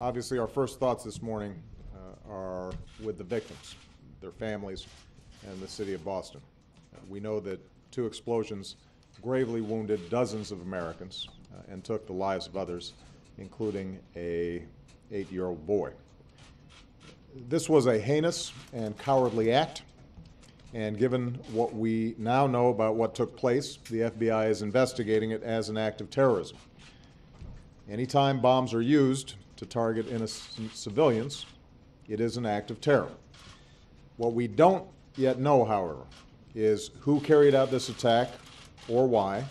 Obviously, our first thoughts this morning are with the victims, their families, and the city of Boston. We know that two explosions gravely wounded dozens of Americans and took the lives of others, including an 8-year-old boy. This was a heinous and cowardly act, and given what we now know about what took place, the FBI is investigating it as an act of terrorism. Anytime bombs are used to target innocent civilians, it is an act of terror. What we don't yet know, however, is who carried out this attack or why,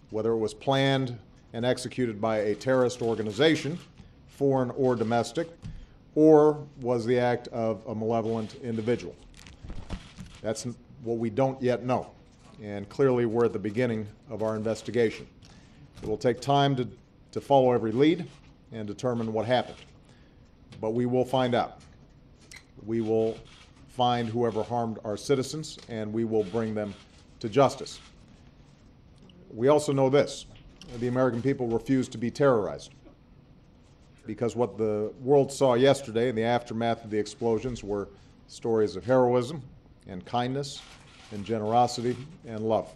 whether it was planned and executed by a terrorist organization, foreign or domestic, or was the act of a malevolent individual. That's what we don't yet know, and clearly we're at the beginning of our investigation. It will take time to follow every lead and determine what happened, but we will find out. We will find whoever harmed our citizens, and we will bring them to justice. We also know this: the American people refuse to be terrorized, because what the world saw yesterday in the aftermath of the explosions were stories of heroism and kindness and generosity and love.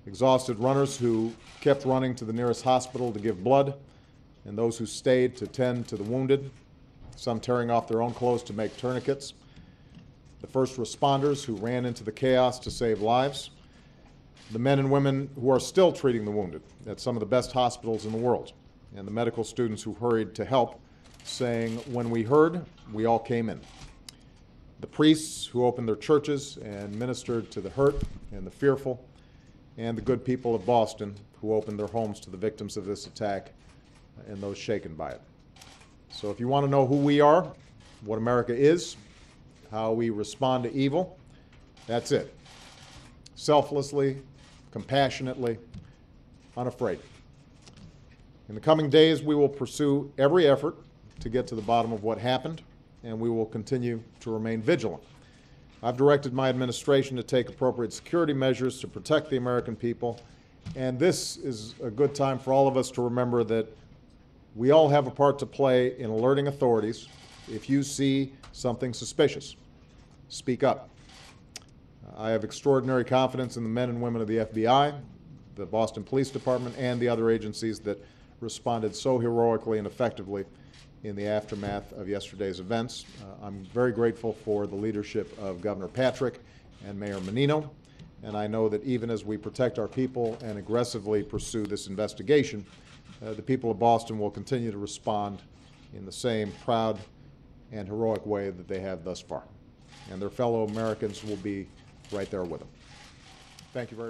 Exhausted runners who kept running to the nearest hospital to give blood, and those who stayed to tend to the wounded, some tearing off their own clothes to make tourniquets. The first responders who ran into the chaos to save lives. The men and women who are still treating the wounded at some of the best hospitals in the world. And the medical students who hurried to help, saying, "When we heard, we all came in." The priests who opened their churches and ministered to the hurt and the fearful, and the good people of Boston who opened their homes to the victims of this attack and those shaken by it. So if you want to know who we are, what America is, how we respond to evil, that's it. Selflessly, compassionately, unafraid. In the coming days, we will pursue every effort to get to the bottom of what happened, and we will continue to remain vigilant. I've directed my administration to take appropriate security measures to protect the American people, and this is a good time for all of us to remember that we all have a part to play in alerting authorities. If you see something suspicious, speak up. I have extraordinary confidence in the men and women of the FBI, the Boston Police Department, and the other agencies that responded so heroically and effectively in the aftermath of yesterday's events. I'm very grateful for the leadership of Governor Patrick and Mayor Menino, and I know that even as we protect our people and aggressively pursue this investigation, the people of Boston will continue to respond in the same proud and heroic way that they have thus far. And their fellow Americans will be right there with them. Thank you very much.